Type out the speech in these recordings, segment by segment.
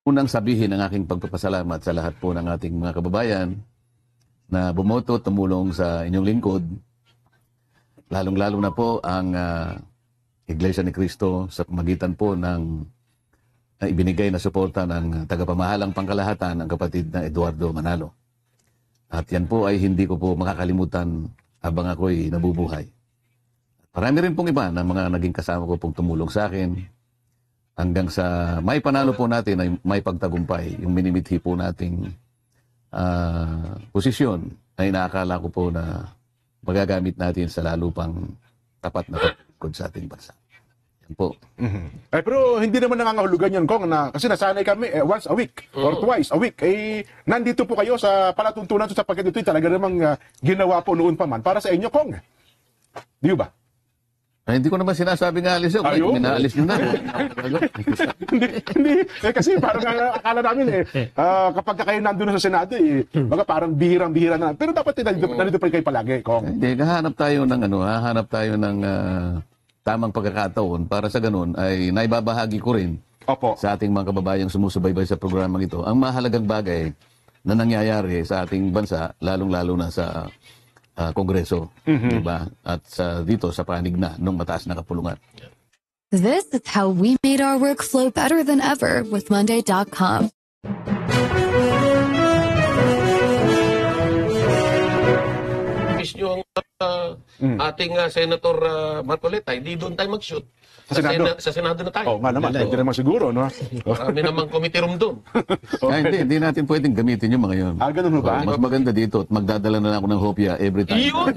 unang sabihin ang aking pagpapasalamat sa lahat po ng ating mga kababayan na bumoto, tumulong sa inyong lingkod. Lalong-lalo na po ang Iglesia ni Cristo sa pamagitan po ng ibinigay na suporta ng tagapamahalang pangkalahatan ng kapatid na Eduardo Manalo. At yan po ay hindi ko po makakalimutan habang ako'y nabubuhay. Marami rin pong iba na mga naging kasama ko pong tumulong sa akin hanggang sa may panalo po natin ay may pagtagumpay, yung minimithi po nating posisyon na inaakala ko po na magagamit natin sa lalo pang tapat na pagkod sa ating bansa. Yan po. Pero hindi naman nangangahulugan yan, Kong, na, kasi nasanay kami once a week or twice a week. Nandito po kayo sa palatuntunan sa pagkat ito'y talaga namang ginawa po noon pa man para sa inyo, Kong. Di ba? Hindi ko naman sinasabi nga alis yun. Minaalis nyo na. Hindi. Kasi parang akala namin kapag kayo nandun sa Senado, baga parang bihirang-bihira na. Pero dapat nandito pa kayo palagi, Kong. Hindi, hahanap tayo ng tamang pagkakataon para sa ganun ay naibabahagi ko rin sa ating mga kababayang sumusubaybay sa programang ito. Ang mahalagang bagay na nangyayari sa ating bansa, lalong-lalo na sa Kongreso, diba? At dito sa panig na ng mataas na kapulungan. This is how we made our work flow better than ever with Monday.com. Miss nyo ang ating Senator Marcoleta, hindi doon tayo mag-shoot. Sa Senado na tayo. Nga naman, hindi naman siguro, no? Marami namang committee room doon. Hindi natin pwedeng gamitin yung mga yun. Ganun mo ba? Mas maganda dito at magdadala na lang ako ng hopya every time. Yun.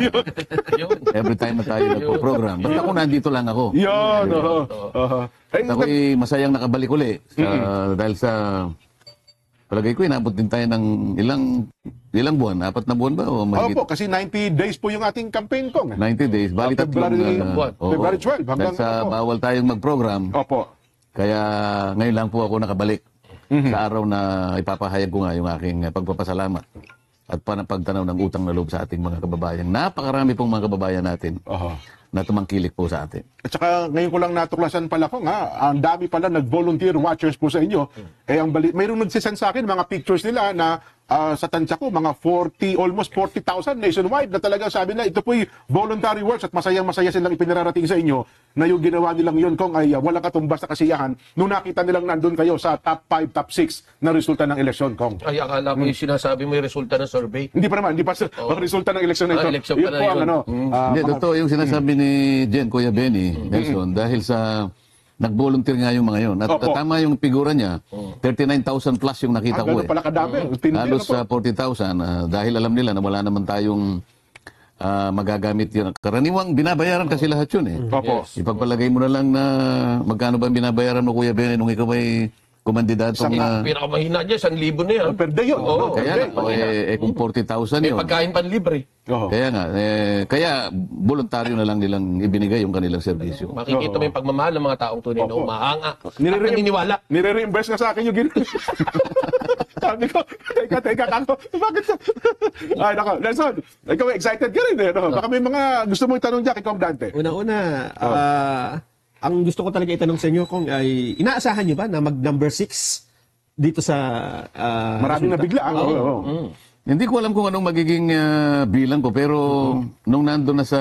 Every time na tayo nagpo-program. Basta kung nandito lang ako. Yun. Ako'y masayang nakabalik uli. Dahil sa palagay ko, inabot din tayo ng ilang buwan? 4 na buwan ba? O mahigit? Opo, kasi 90 days po yung ating campaign, Kong. 90 days. Bali February 12 hanggang dahil sa bawal tayong mag-program. Opo. Kaya ngayon lang po ako nakabalik sa araw na ipapahayag ko nga yung aking pagpapasalamat at pagtanaw ng utang na loob sa ating mga kababayan. Napakarami pong mga kababayan natin na tumangkilik po sa atin. At saka ngayon ko lang natuklasan pala, Kong, ang dami pala nag-volunteer watchers po sa inyo. Mayroong nagsisend sa akin mga pictures nila na sa tansya ko, mga almost 40,000 nationwide na talaga sabi na ito po'y voluntary works at masayang-masaya silang ipinararating sa inyo na yung ginawa nilang yun, Kong, ay walang katumbas na kasiyahan nung nakita nilang nandun kayo sa top 5, top 6 na resulta ng eleksyon, Kong. Ay, akala mo yung sinasabi mo yung resulta ng survey. Hindi pa naman, hindi pa resulta ng eleksyon na ito. Eleksyon yun pa po na ang yun. Hindi, totoo yung sinasabi ni Jen, Kuya Benny, Nelson, dahil sa nag-volunteer nga yung mga yun. At tama yung figura niya, 39,000 plus yung nakita ko. Pala kadami. Halos 40,000 dahil alam nila na wala naman tayong magagamit yun. Karaniwang binabayaran kasi lahat yun eh. Ipagpalagay mo na lang na magkano ba binabayaran mo, Kuya Benny, nung ikaw ay kumandidato na... Pinakamahina niya, 1,000 na yan. Per day yun. Kaya kung 40,000 yun. Pagkain panlibre. Kaya nga, kaya voluntaryo na lang nilang ibinigay yung kanilang serbisyo. Makikita mo yung pagmamahal ng mga taong tunay na umahanga. Naniniwala. Nire-reimburse na sa akin yung ginawa. Sabi ko, teka, kako. Bakit? Ay, nako. Nelson, ikaw excited ka rin eh. No? Baka may mga gusto mong itanong dyan kay Kong Dante. Una-una, ang gusto ko talaga itanong sa inyo, Kong, ay inaasahan niyo ba na mag-number 6 dito sa... Maraming nabigla. Hindi ko alam kung anong magiging bilang ko, pero nung nandun na sa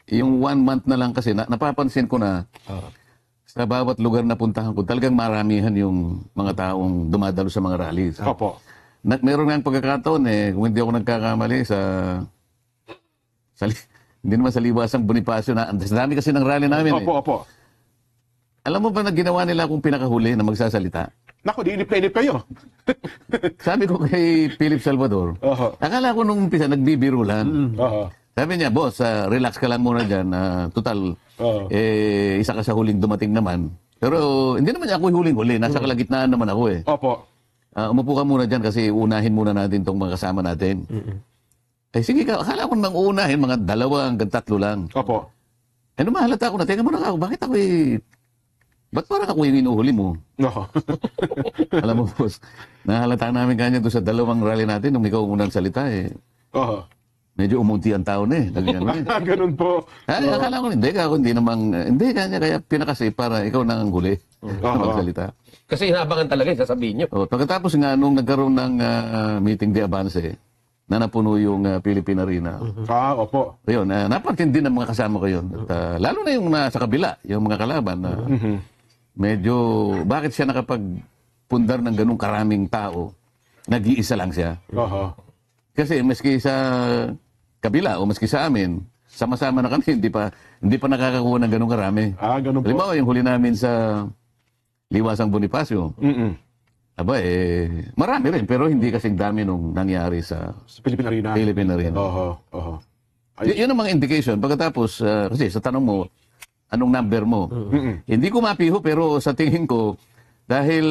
yung 1 month na lang kasi, napapansin ko na sa bawat lugar na puntahan ko, talagang maramihan yung mga taong dumadalo sa mga rallies. Meron nga ang pagkakataon kung hindi ako nagkakamali hindi naman sa Liwasang Bonifacio na, ang dami kasi ng rally namin. Alam mo ba na ginawa nila akong pinakahuli na magsasalita? Naku, diinip-inip kayo. Sabi ko kay Philip Salvador, akala ko nung umpisa nagbibiro lang. Sabi niya, boss, relax ka lang muna dyan. Total, isa ka sa huling dumating naman. Pero hindi naman ako huling-huli. Nasa kalagitnaan naman ako eh. Umupo ka muna dyan kasi unahin muna natin itong mga kasama natin. Sige ka, akala ko nang uunahin, mga 2 hanggang 3 lang. Mahalata ako na, teka muna ako, bakit ako ba't parang ako yung inuhuli mo? Alam mo, boss, nahalata namin kanya doon sa 2 rally natin nung ikaw unang salita medyo umunti ang tao na eh. Ganun po. Ay, akala ko hindi namang, hindi kaya pinakasave para ikaw nang huli na magsalita. Kasi inabangan talaga yung sasabihin nyo. Pagkatapos nga, nung nagkaroon ng meeting de avance, na napuno yung Philippine Arena, Opo. ayun, napantindi ng mga kasama ko yun. At, lalo na yung nasa kabila, yung mga kalaban, na medyo, bakit siya nakapagpundar ng ganung karaming tao, nag-iisa lang siya. Kasi maski sa kabila o maski sa amin, sama-sama na kami, hindi pa nakakakuha ng ganung karami. Ganun po. Halimbawa, yung huli namin sa Liwasang Bonifacio, aba marami rin, pero hindi kasing dami nung nangyari sa Philippine Arena. Philippine Arena. Yun ang mga indication. Pagkatapos, kasi sa tanong mo, anong number mo? Hindi ko mapiho, pero sa tingin ko, dahil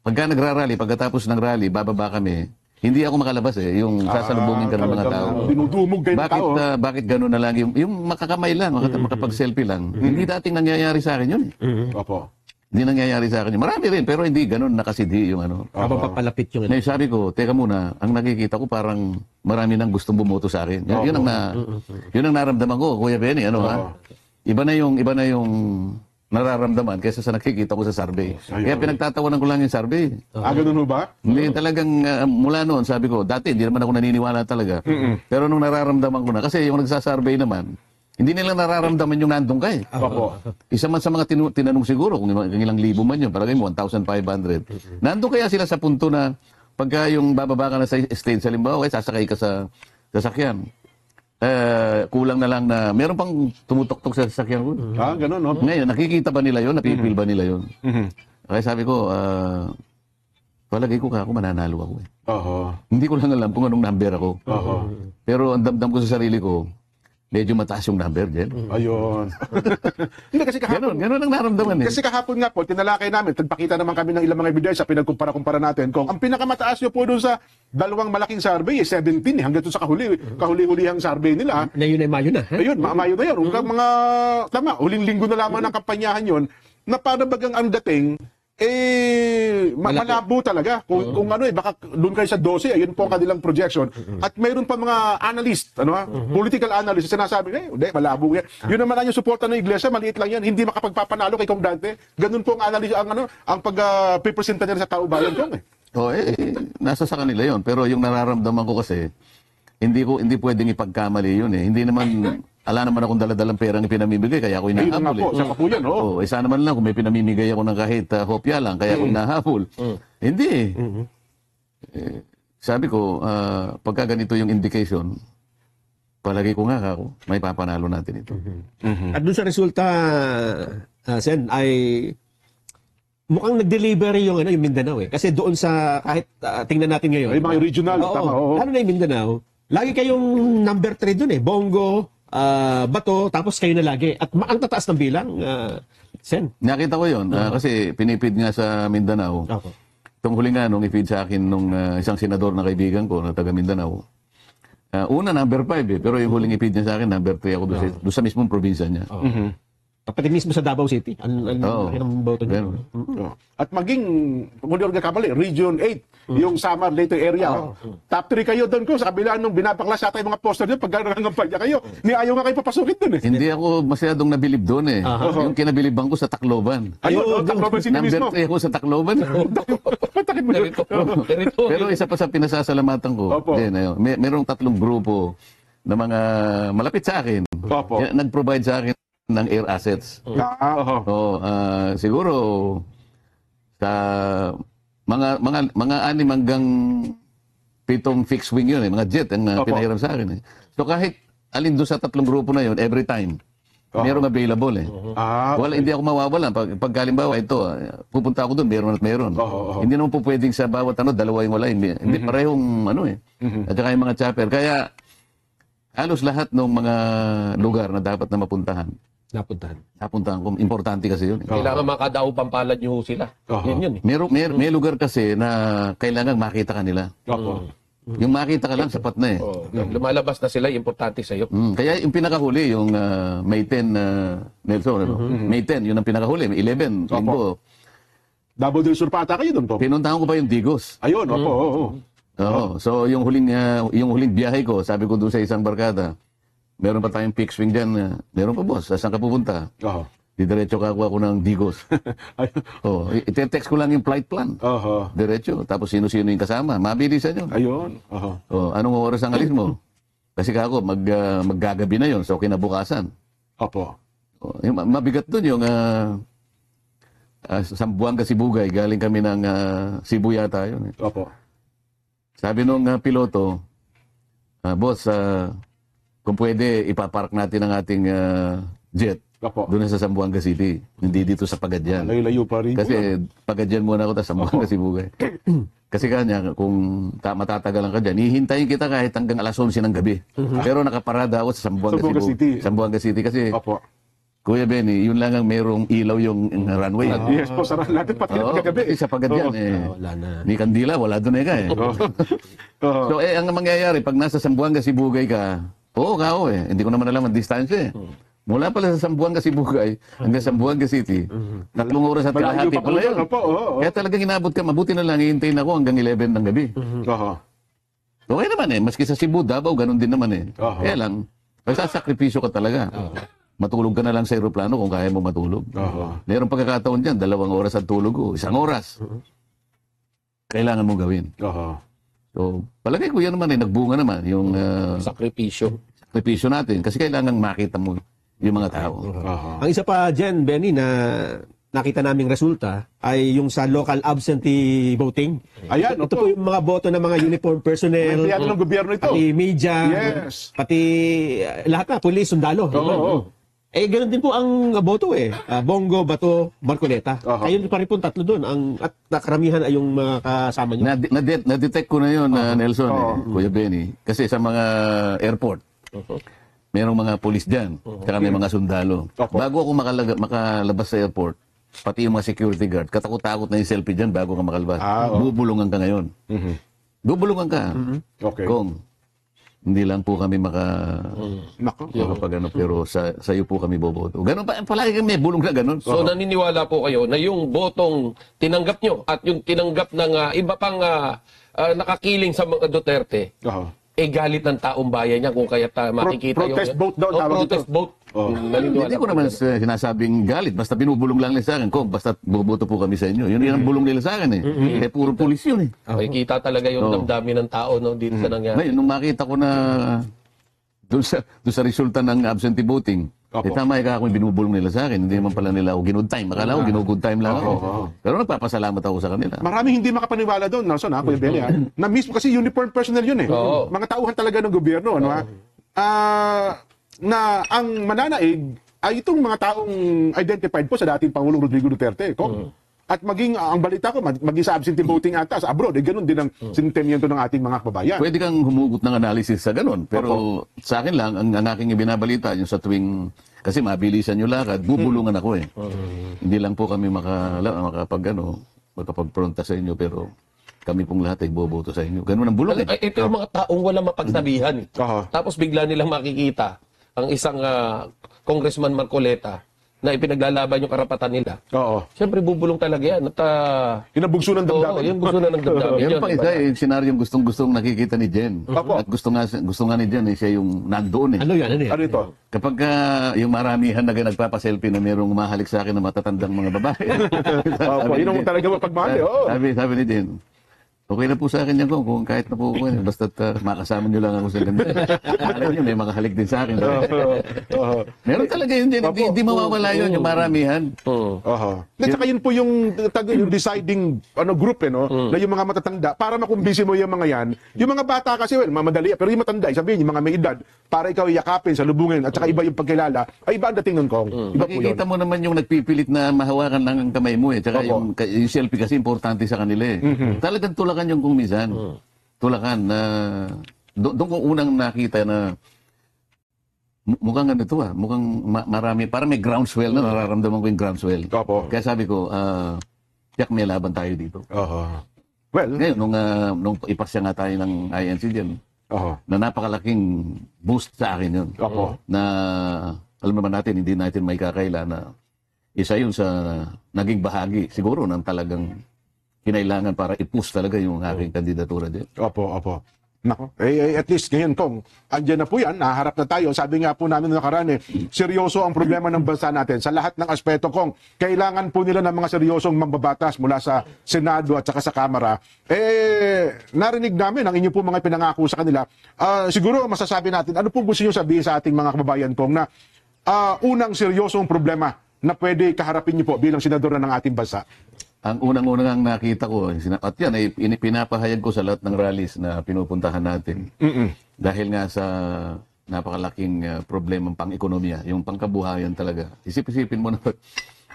pagka nagrarally, pagkatapos ng rally, bababa kami, hindi ako makalabas yung sasalubungin ka ng mga tao. Dinudumog kayo ng tao. Bakit gano'n na lang? Yung makakamay lang, makapag-selfie lang. Hindi dating nangyayari sa akin yun. Opo. Hindi nangyayari sa akin. Marami rin, pero hindi gano'n nakasidhi yung ano. Habang papalapit yung Ngayon sabi ko, teka muna, ang nakikita ko parang marami nang gustong bumoto sa akin. Yun ang naramdaman ko, Kuya Benny, ano ha? Iba na yung nararamdaman kaysa sa nakikita ko sa survey. Kaya pinagtatawanan ko lang yung survey. Ganun ho ba? Hindi talagang mula noon, sabi ko, dati hindi naman ako naniniwala talaga. Pero nung nararamdaman ko na, kasi yung nagsasurvey naman, hindi nila nararamdaman yung nandun ka eh. Opo. Isa man sa mga tinanong siguro, kung ilang libo man yun, palagay mo, 1,500. Nandun kaya sila sa punto na, pagka yung bababa ka na sa stage, halimbawa, sasakay ka sa sasakyan. Kulang na lang na, meron pang tumutok-tok sa sasakyan ko. Ganun, no? Ngayon, nakikita ba nila yun? Napipil ba nila yun? Kaya sabi ko, palagay ko ako mananalo ako eh. Hindi ko lang alam kung anong number ako. Pero ang damdam ko sa sarili ko, medyo mataas yung number din. Ayun. Hindi kasi kahapon. Ganun ang naramdaman eh. Kasi kahapon nga po, tinalakay namin, tagpakita naman kami ng ilang mga ebidensya, pinagkumpara-kumpara natin kung ang pinakamataas nyo po doon sa dalawang malaking survey, 17 hanggang doon sa kahuli-hulihang survey nila. Na yun ay Mayo na. Ayun, maamayo na yun. Mga, tama, huling linggo na lamang ng kampanyahan yun, na para bagang ang dating, malabo talaga. Kung ano baka doon kayo sa 12, ayun po ang kanilang projection. At mayroon pa mga analyst, political analyst, sinasabi, hindi, malabo yan. Yun naman ang yung suporta ng iglesia, maliit lang yan, hindi makapagpapanalo kay Kong Dante. Ganun po ang analyst, ang pag-presenta nila sa tao bayan Kong nasa sa kanila yon. Pero yung nararamdaman ko kasi, hindi pwedeng ipagkamali yun eh. Hindi naman, ala naman akong daladalang perang ipinamimigay, kaya ako inahabol eh. Sa po yan, Isa naman lang kung may pinamimigay ako ng kahit hopya lang, kaya ako inahabol. Hindi eh. Sabi ko, pagka ganito yung indication, palagay ko nga ako, may papanalo natin ito. At dun sa resulta, Sen, ay mukhang nag-deliver yung Mindanao eh. Kasi doon sa, kahit tingnan natin ngayon. Ay, mga regional, tama. Lalo na yung Mindanao, lagi kayong number 3 dun eh. Bongo, Bato, tapos kayo na lagi. At ang tataas ng bilang, Sen. Nakita ko yun, kasi pinipid nga sa Mindanao. Itong huli nga, nung ipid sa akin nung isang senador na kaibigan ko na taga Mindanao. Una, number 5 eh. Pero yung huling ipid niya sa akin, number 3 ako doon sa mismong probinsya niya. Kapatid mismo sa Davao City. Ang boto niya. At maging, kung di kamali, Region 8, yung Samar Leyte area. Top 3 kayo doon ko, sa kabila nung binabaklas yata yung mga poster doon, pag nangangampanya kayo, ayaw nga kayo papasukin doon eh. Hindi ako masyadong nabilib doon eh. Yung kinabiliban ko sa Tacloban. Ayun, Tacloban City Number mismo. 3 ako sa Tacloban. Patakit mo yun. Pero isa pa sa pinasasalamatan ko, merong 3 grupo na mga malapit sa akin. Nag-provide sa akin ng air assets. Siguro sa mga 6 hanggang 7 fixed wing yun mga jet ang pinahiram sa akin So kahit alin doon sa 3 grupo na yun, every time merong available Wala, hindi ako mawawala pag halimbawa ito, pupunta ako doon, meron at meron. Hindi naman po pwedeng sa bawat dalawa yung wala, hindi parehong at saka yung mga chopper. Kaya halos lahat ng mga lugar na dapat na mapuntahan. Napuntahan ko. Importante kasi yun. Kailangan makadao pampalad nyo sila. Yun eh. May lugar kasi na kailangan makita ka nila. Yung makita ka lang, sapat na eh. Lumalabas na sila, importante sa'yo. Kaya yung pinakahuli, yung May 10, Nelson, May 10, yun ang pinakahuli. May 11, linggo. Davao del Sur pa ata kayo doon po. Pinuntahan ko pa yung Digos. Ayun, Oo. So yung huling biyahe ko, sabi ko doon sa isang barkada, meron pa tayong fixed wing diyan. Meron pa boss, saan ka pupunta? Oo. Diretso kakuha ko ng Digos. Oh, ite-text ko lang yung flight plan. Oo. Diretso. Tapos sino-sino yung kasama. Mabilisan yun. Ayun. Oo. Oh, anong oras ang alis mo? Kasi kako, maggagabi na yun. So, kinabukasan. Opo. Oh, yung mabigat dun yung Sambuanga Sibugay. Galing kami ng Cebu yata yun. Opo. Sabi nung piloto, boss, kung pwede, ipapark natin ang ating jet. Opo. Doon sa Sambuanga City. Hindi dito sa Pagadyan. Layo-layo pa rin. Kasi Pagadyan muna ako, tapos Sambuanga Sibugay. Kasi kanya, kung matatagalan ka dyan, hihintayin kita kahit hanggang alas 11 ng gabi. Pero nakaparada ako sa Sambuanga City. Sambuanga City kasi, Opo. Kuya Benny, yun lang ang merong ilaw yung runway. Yes po, sarap natin pati Oo, kagabi. sa Pagadyan, Wala na. ni Kandila, wala doon eh. Oo. So, ang mangyayari, pag nasa Sambuanga Sibugay ka, kao hindi ko naman alam ang distansya Mula pala sa Sambuanga Sibugay hanggang Sambuanga City, 3 oras at Malayo kalahati pa po pala yun. yun. Opo, oo. Kaya talagang inabot ka, mabuti na lang, hihintayin ako hanggang 11 ng gabi. Oo. Okay naman maski sa Cebu, Davao, ganun din naman Oho. Kaya lang, magsasakripisyo ka talaga. Matulog ka na lang sa aeroplano kung kaya mo matulog. Oho. Meron pagkakataon dyan, 2 oras ang tulog ko, 1 oras. Kailangan mong gawin. Oo. So, palagay ko yan naman nagbunga naman yung Sakripisyo. sakripisyo natin kasi kailangan makita mo yung mga tao. Oho. Ang isa pa dyan, Benny, na nakita naming resulta ay yung sa local absentee voting. Ayan, Ito po yung mga boto ng mga uniform personnel, Empleyado ng gobyerno ito. pati media, Yes. pati lahat na, pulis, sundalo. Oo. Ganoon din po ang boto Bongo, Bato, Marcoleta. Aha. Ayun pa rin po 3 doon. At karamihan ay yung mga kasama nyo. Na-detect ko na yun, Nelson, Kuya Benny. Kasi sa mga airport, merong mga pulis dyan, saka may mga sundalo. Opo. Bago ako makalabas sa airport, pati yung mga security guard, katakot-takot na yung selfie dyan bago ka makalabas. Bubulungan ka ngayon. Bubulungan ka. Okay. Kung hindi lang po kami Nako. pero sa iyo po kami boboto. Ganun pa, palagi kami may bulong na ganun. So naniniwala po kayo na yung botong tinanggap nyo at yung tinanggap ng iba pang nakakiling sa mga Duterte, Oo. galit ng taong bayan niya kung kaya makikita protest vote daw, tawag protest ito. vote. Naniniwala Hindi ko po naman kayo. sinasabing galit. Basta binubulong lang nila sa akin. Kung basta boboto po kami sa inyo. Yun ang bulong nila sa akin puro pulis yun Makikita talaga yung damdamin ng tao dito sa nangyari. Ngayon, nung makita ko na doon sa resulta ng absentee voting, Opo. tama ako yung binubulong nila sa akin. Hindi naman pala nila ako ginood time. Akala ko ginood time lang ako. Pero nagpapasalamat ako sa kanila. Maraming hindi makapaniwala doon, Nelson, Kuya Benny, na mismo kasi uniform personnel yun Oo. Mga tauhan talaga ng gobyerno, ano na ang mananaig ay itong mga taong identified po sa dating Pangulong Rodrigo Duterte. At maging, ang balita ko, maging sa absentee voting ata sa abroad, ganun din ang sentimiento ng ating mga kababayan. Pwede kang humugot ng analysis sa ganun. Pero sa akin lang, ang aking ibinabalita, yung sa tuwing, kasi mabilisan yung lakad, bubulungan ako Hindi lang po kami makapagpronta sa inyo, pero kami pong lahat ay boboto sa inyo. Ganun ang bulong Ito yung mga taong walang mapagsabihan. Aha. Tapos bigla nilang makikita ang isang Congressman Marcoleta na ipinaglalaban yung karapatan nila. Oo. Siyempre bubulong talaga yan. At, Yun ang bugso ng damdamin. yung gusto na ng damdamin. Yan yun, pang diba? isa, yung senaryong gustong-gustong nakikita ni Jen. Opo. At gusto nga ni Jen, siya yung nandoon Ano yan? Ano yan? Ano ito? Kapag yung maramihan na nagpapaselfie na merong mahalik sa akin na matatandang mga babae. Opo, yun ang talaga mapagmahal. Sabi ni Jen, okay na po sa akin yan kung kahit na po ako. Basta't makasama nyo lang ako sa ganda. Alam nyo, may makahalik din sa akin. Meron talaga yun Jen. Hindi mawawala yun, yung maramihan. Aha. At saka yun po yung deciding group na yung mga matatanda para makumbisi mo yung mga yan. Yung mga bata kasi mamadali pero yung matanda, sabihin yung mga may edad para ikaw yakapin, salubungin at saka iba yung pagkilala, ay iba ang dating ng Kong. Iba po yun. Makikita mo naman yung nagpipilit na mahawakan lang ang kamay mo Tsaka Opo. yung selfie kasi importante sa kanila Talagang tulakan yung kung minsan. Tulakan na doon ko unang nakita na mukhang mukhang marami, parang may groundswell na nararamdaman ko yung groundswell. Opo. Kaya sabi ko, tiyak may laban tayo dito. Aha. Well, Ngayon, nung ipasya nga tayo ng INC dyan, aha. na napakalaking boost sa akin yun. Opo. Na alam naman natin, hindi natin may kakaila na isa yun sa naging bahagi siguro ng talagang kinailangan para i-push talaga yung aking kandidatura din. Opo, opo. Nako, at least ngayon kung andyan na po yan, naharap na tayo. Sabi nga po namin noong nakaraan, seryoso ang problema ng bansa natin. Sa lahat ng aspeto kung kailangan po nila ng mga seryosong mambabatas mula sa Senado at saka sa Kamara, narinig namin ang inyo po mga pinangako sa kanila. Siguro masasabi natin, ano po gusto nyo sabihin sa ating mga kababayan kong na unang seryosong problema na pwede kaharapin nyo po bilang senador na ng ating bansa? Ang unang-unang nakita ko, at yan ay pinapahayag ko sa lahat ng rallies na pinupuntahan natin. Dahil nga sa napakalaking problemang pang-ekonomiya, yung pangkabuhayan talaga. Isip-isipin mo na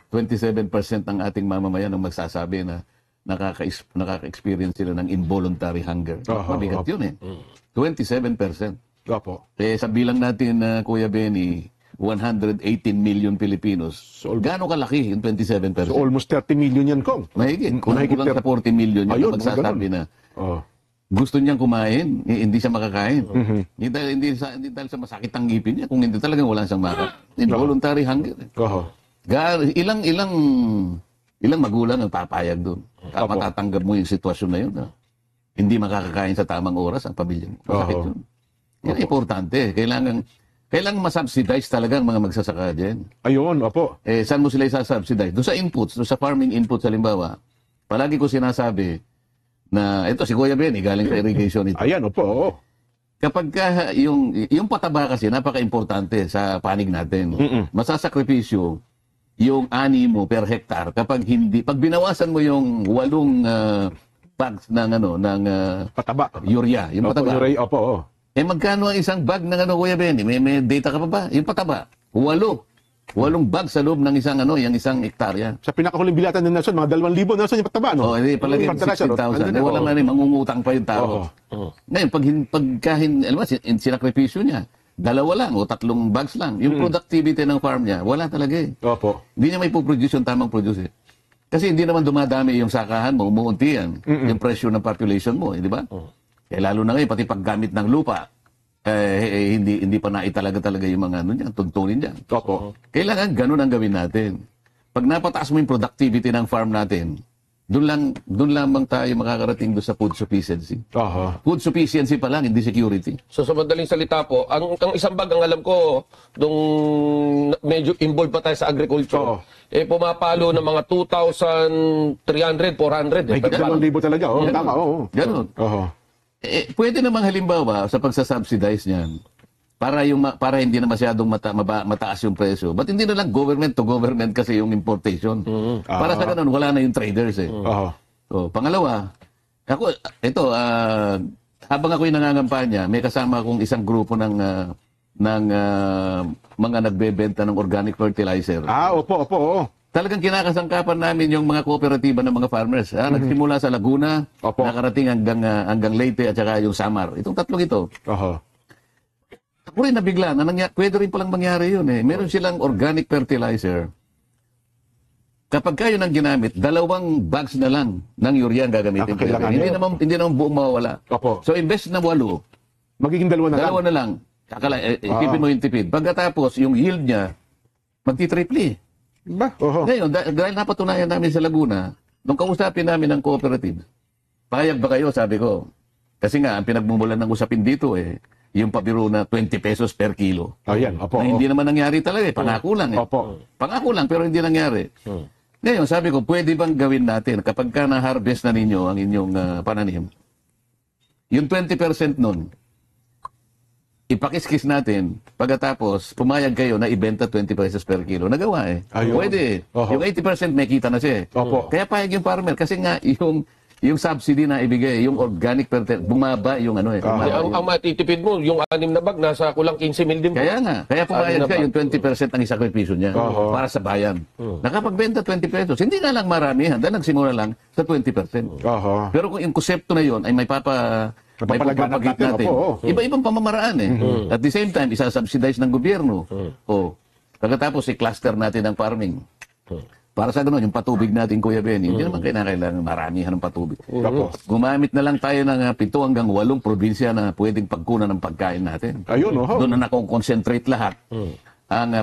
27% ng ating mamamayan ang magsasabi na nakaka-experience sila ng involuntary hunger. Mabigat yun 27%. Opo. Sa bilang natin, Kuya Benny, 118 million Filipinos. Gaano kalaki yung 27%? So almost 30 million yan, Kong. Mahigit. Kung kulang sa 40 million yung Ayun, magsasabi na Oh. gusto niyang kumain, hindi siya makakain. Hindi dahil sa masakit ang ngipin niya, kung hindi talagang wala siyang makain. Involuntary hunger. Ilang magulang ang papayag doon. Matatanggap mo yung sitwasyon na yun. Hindi makakakain sa tamang oras ang pamilya mo. Masakit yun. Yan importante. Kailangan masubsidize talaga ang mga magsasaka dyan. Ayun, opo. Saan mo sila isasubsidize? Doon sa inputs, doon sa farming inputs, halimbawa, palagi ko sinasabi na, ito si Kuya Benny, galing sa irrigation ito. Ayan, opo. Oo. Kapag yung pataba kasi, napaka-importante sa panig natin. Masasakripisyo yung ani mo per hektar pag binawasan mo yung 8 bags ng Pataba. urea, yung Opo, pataba. opo, oo. Magkano ang isang bag ng Kuya Benny? May data ka pa ba? Yung pataba. 8 bag sa loob ng yung isang hektarya. Sa pinakahuling bilatan ng Nelson, mga 2,000 Nelson yung pataba, no? Hindi palagi 16,000. Wala na rin, mangungutang pa yung tao. Ngayon, alam mo, sinakripisyo niya, 2 lang o 3 bags lang. Yung productivity ng farm niya, wala talaga Opo. Hindi niya may produce yung tamang produce Kasi hindi naman dumadami yung sakahan mo, umuunti yan. Yung pressure ng population mo, di ba? Lalo na ngayon, pati paggamit ng lupa, hindi pa naitalaga yung mga tuntunin dyan. Opo. Kailangan ganun ang gawin natin. Pag napataas mo yung productivity ng farm natin, doon lamang tayo makakarating doon sa food sufficiency. Food sufficiency pa lang, hindi security. So sa madaling salita po, ang isang bag, ang alam ko, nung medyo involved pa tayo sa agriculture, pumapalo ng mga 2,300, 400. May 2,000 talaga, tama, Ganun. Pwede namang halimbawa sa pagsasubsidize niyan, para hindi na masyadong mataas yung presyo. Ba't hindi na lang government to government kasi yung importation? Para sa ganun, wala na yung traders Pangalawa, habang ako'y nangangampanya, may kasama akong isang grupo ng mga nagbebenta ng organic fertilizer. Opo. Talagang kinakasangkapan namin yung mga kooperatiba ng mga farmers. Nagsimula sa Laguna, nakarating hanggang Leyte at saka yung Samar. Itong tatlong ito. Ako rin nabigla na pwede rin palang mangyari yun Meron silang organic fertilizer. Kapag kayo nang ginamit, 2 bags na lang ng urea ang gagamitin. Hindi naman buong mawawala. So invest na 8. Magiging 2 na lang. 2 na lang. Isipin mo yung tipid. Pagkatapos, yung yield niya, magti-triple Ngayon, dahil napatunayan namin sa Laguna, nung kausapin namin ng cooperative, payag ba kayo, sabi ko. Kasi nga, ang pinagmumulan ng usapin dito yung pabiro na 20 pesos per kilo. Ayan, opo. Na hindi naman nangyari talaga pangako lang Pangako lang, pero hindi nangyari. Ngayon, sabi ko, pwede bang gawin natin, kapag ka na-harvest na ninyo ang inyong pananim, yung 20% nun, ipakiskis natin, pagkatapos, pumayag kayo na ibenta 20 pesos per kilo. Nagawa Pwede. Yung 80% may kita na siya Kaya payag yung farmer. Kasi nga, yung subsidy na ibigay, yung organic fertilizer, bumaba yung Ang matitipid mo, yung 6 na bag, nasa kulang 15 mil din po. Kaya nga. Kaya pumayag siya yung 20% ang isakripisyo niya para sa bayan. Nakapagbenta 20 pesos. Hindi nga lang maramihan. Dahil nagsimula lang sa 20%. Pero kung yung konsepto na yun ay may papapagit natin. Iba-ibang pamamaraan At the same time, isasubsidize ng gobyerno. Pagkatapos, i-cluster natin ang farming. Para sa ganun, yung patubig natin, Kuya Benny, hindi naman kailangan maramihan ng patubig. Gumamit na lang tayo ng 7 hanggang 8 probinsya na pwedeng pagkunan ng pagkain natin. Ayun, Doon na nakoconcentrate lahat.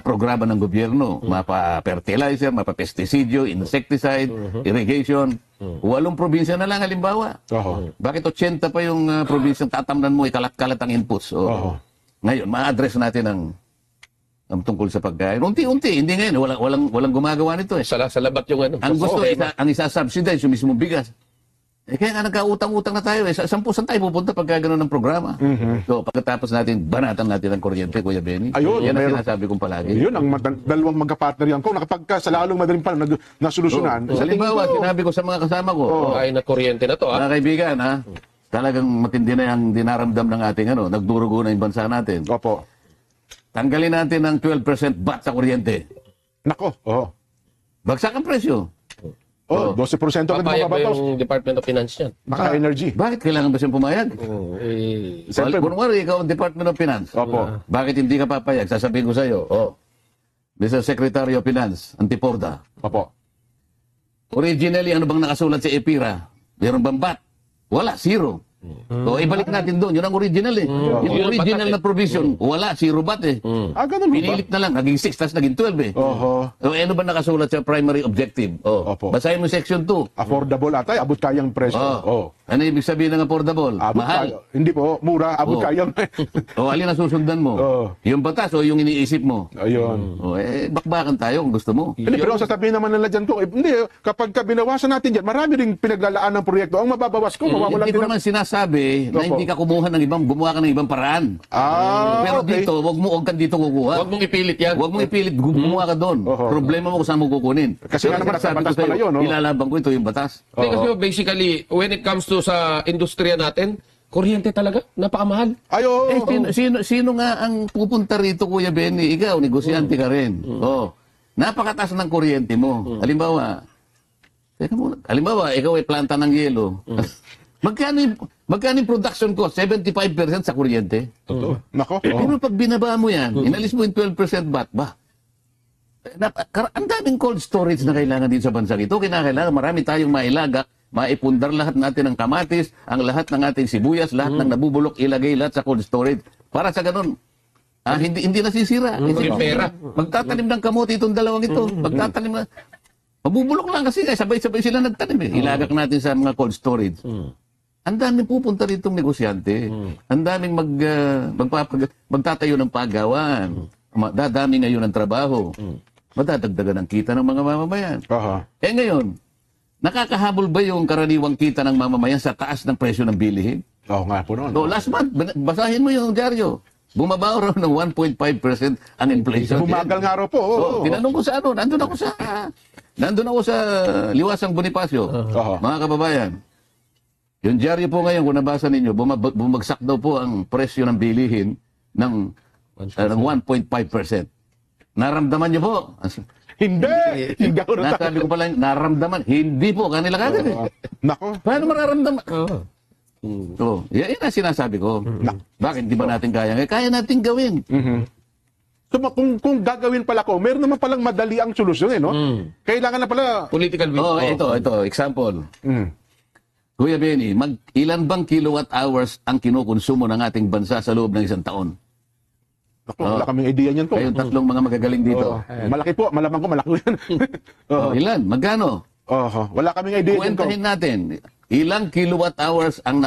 programa ng gobyerno. Mapa-fertilizer, mapa-pesticidyo, insecticide, irrigation. 8 probinsya na lang halimbawa. Oho. Bakit 80 pa yung probinsyang tatamnan mo, ikalat-kalat ang inputs? Oho. Ngayon, ma-address natin ang tungkol sa pagkain. Unti-unti, hindi ngayon. Walang gumagawa nito eh. Sa labat yung ano. Ang gusto, Okay, ang isa-subsidize, yung mismo bigas. Kaya nga nagkautang-utang na tayo eh. Saan tayo pupunta pagka gano'n ng programa? So, pagkatapos natin, banatan natin ang kuryente, Kuya Benny. Ayun, yan ang meron. sinasabi kong palagi. Yun ang dalawang magka-partner yan ko. Nakapagka sa lalong madaling pa nasolusyonan. Sa halimbawa, sinabi ko sa mga kasama ko, Ay na kuryente na to, mga kaibigan, talagang matindi na yung dinaramdam ng ating nagdurugo na yung bansa natin. Opo. Tanggalin natin ng 12% VAT sa kuryente. Nako. Oh. Bagsak ang presyo. Oh, 12% agad Papayag ba mababawas. yung Department of Finance yan? Naka-energy. Bakit kailangan ba siyang pumayag? Siyempre. Kunwari, ikaw ang Department of Finance. Opo. Bakit hindi ka papayag? Sasabihin ko sa iyo, Mr. Secretary of Finance, Antiporda, Opo. originally, ano bang nakasulat sa EPIRA? Meron bang VAT? Wala, zero. So, ibalik natin doon. Yun ang original eh. Yung Yun ang original batas na provision, wala, zero VAT eh. Ganun ba? Pinilit na lang, naging 6, tapos naging 12 eh. Oho. So, ano ba nakasulat sa primary objective? Opo. Basahin mo section 2. Affordable atay, abot kayang presyo. Oh. Ano ibig sabihin ng affordable? Abot Mahal. kaya. Hindi po, mura, abot kayang. O alin ang susundan mo? Yung batas o yung iniisip mo? Ayun. Bakbakan tayo kung gusto mo. Hindi, pero ang sasabihin naman nila dyan ko, hindi, kapag binawasan natin dyan, marami ring pinaglalaan ng proyekto. Ang mababawas ko, mawawalan Hindi din ko naman sinasabi na Opo. hindi ka kumuha ng gumawa ka ng ibang paraan. Pero okay. dito, wag kang dito kukuha. Huwag mong ipilit yan. Huwag mo ipilit, gumawa ka doon. Oho. Problema mo kung saan mo kukunin. Kasi nga naman, nasa sabi ko batas pala sa'yo, yun, no? ilalaban ko ito yung batas. Hindi, kasi basically, when it comes to sa industriya natin, kuryente talaga, napakamahal. Ayo. Sino nga ang pupunta rito, Kuya Benny? Ikaw, negosyante ka rin. Napakataas ng kuryente mo. Halimbawa, ikaw ay planta ng yelo. Magkano yung production cost? 75% sa kuryente. Totoo. Nako. Pero pag binaba mo yan, inalis mo yung 12% VAT, ang daming cold storage na kailangan din sa bansang ito. Kinakailangan marami tayong mailagak, maipundar lahat natin ng kamatis, ang lahat ng ating sibuyas, lahat ng nabubulok, ilagay lahat sa cold storage. Para sa ganun, hindi nasisira. Yung pera. Magtatanim ng kamote itong dalawang ito. Magtatanim na. Mabubulok lang kasi sabay-sabay sila nagtanim eh. Ilagak natin sa mga cold storage. Ang daming pupunta rito negosyante. Ang daming magtatayo ng paggawan. Dadami ngayon ng trabaho. Madadagdagan ang kita ng mga mamamayan. Ngayon, nakakahabol ba yung karaniwang kita ng mamamayan sa taas ng presyo ng bilihin? Oo nga po noon. So last month, basahin mo yung dyaryo. Bumaba raw ng 1.5% ang inflation. Bumagal nga raw po. Tinanong ko sa nandun ako sa Liwasang Bonifacio. Mga kababayan, yung dyaryo po ngayon, kung nabasa ninyo, bumagsak daw po ang presyo ng bilihin ng 1.5%. Naramdaman niyo po? Hindi! Hindi ako Nasabi ko pala, naramdaman. Hindi po, kanila kagad eh. Nako. Paano mararamdaman? Yan ang sinasabi ko. Bakit di ba natin kaya? Kaya natin gawin. So, kung gagawin pala ko, meron naman palang madali ang solusyon, no? Kailangan na pala... Political will. Ito, example. Kuya Benny, ilan bang kilowatt hours ang kinukonsumo ng ating bansa sa loob ng isang taon? Naku, wala kaming idea niyan po. Kayong tatlong mga magagaling dito. Malaki po, malamang ko, malaki yan. Ilan? Magkano? Wala kaming idea niyan ko. Kuwentahin natin, ilang kilowatt hours ang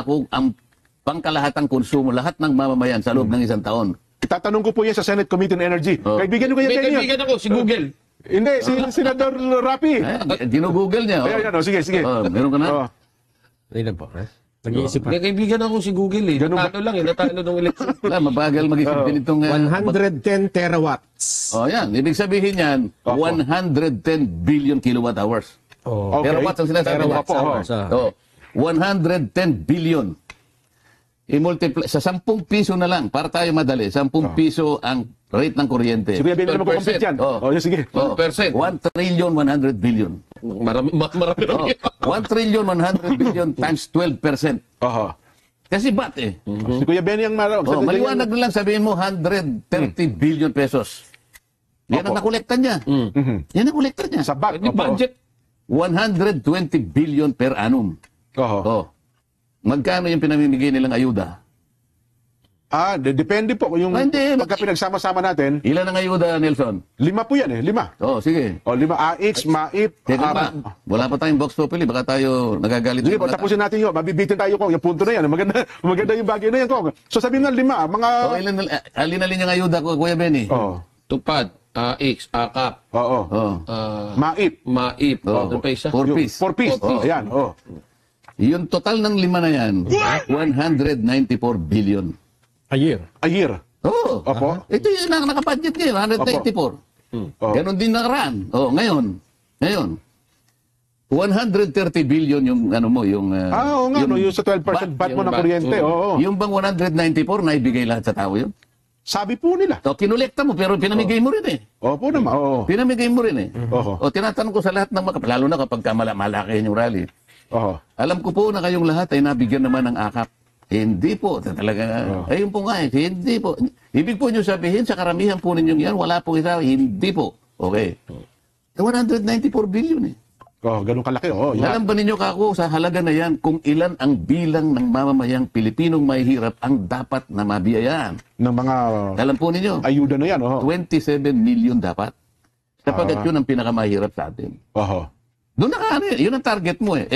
pangkalahatang konsumo, lahat ng mamamayan sa loob ng isang taon? Itatanong ko po yan sa Senate Committee on Energy. Kaibigan ko yan May kayo. kaibigan ako, si Google. Hindi, si Senador Rapi. Ginugoogle niya. Ayan, sige. Meron ka na? Ayun po. Nag-iisip pa. May kaibigan ako si Google eh. Natalo nung election. Wala, mabagal mag-isip din itong... 110 terawatts. Yan. Ibig sabihin yan, 110 billion kilowatt hours. Okay. Terawatts ang sinasabi niya. Terawatts hours. 110 billion. I-multiply, sa 10 piso na lang, para tayo madali, 10 piso ang rate ng kuryente. Sige, Benny, na mag-compete yan. Sige. 12%. 1 trillion 100 billion. Marami. 1 trillion 100 billion times 12%. Kasi bat eh. Si Kuya Benny ang Maliwanag na lang sabihin mo 130 billion pesos. Yan ang nakolekta niya. Yan ang kolekta niya. Sa bat. Budget. 120 billion per annum. Magkano yung pinamimigay nilang ayuda? Depende po. Yung Hindi. pagka pinagsama-sama natin, Ilan ang ayuda, Nelson? 5 po yan 5. Oh, sige. O 5, AX, MAIP. Teka pa, wala pa tayong box populi, baka tayo nagagalit. Sige ng po, mga tapusin natin yun. Mabibitin tayo kong. Yung punto na yan. Maganda yung bagay na yan kong. So sabihin ng 5, mga... tao. Alin-alin yung ayuda ko, Kuya Benny? Tupad, X, AKAP, Oo. Oh. MAIP. MAIP, Oh. ano pa isa? 4 piece. 4 piece. Oh. Ayan. Yung total ng 5 na yan, 194 billion. A year. A year. Oo. Opo. Ito yung nakabudget ngayon, 194. Oh. Ganon din nakaraan. Oh, ngayon. 130 billion yung ano mo, yung Oo nga, yung sa 12% VAT mo yung ng VAT. kuryente. Oo. yung bang 194 na ibigay lahat sa tao yun? Sabi po nila. O, kinolekta mo pero pinamigay mo rin eh. Opo naman. Oo. Pinamigay mo rin eh. Oho. O, tinatanong ko sa lahat ng mga, lalo na kapag malaki yung rally. Oho. Alam ko po na kayong lahat ay nabigyan naman ng akap. Hindi po. Talaga, ayun po nga eh. Hindi po. Ibig po nyo sabihin, sa karamihan po ninyong yan, wala po isa. Hindi po. Okay. 194 billion eh. Ganun kalaki. Yan. Alam ba ninyo kako sa halaga na yan kung ilan ang bilang ng mamamayang Pilipinong mahihirap ang dapat na mabiyayaan? Ng mga Alam po ninyo, ayuda na yan. 27 million dapat. Sapagkat yun ang pinakamahirap sa atin. Oho. Doon yun ang target mo eh.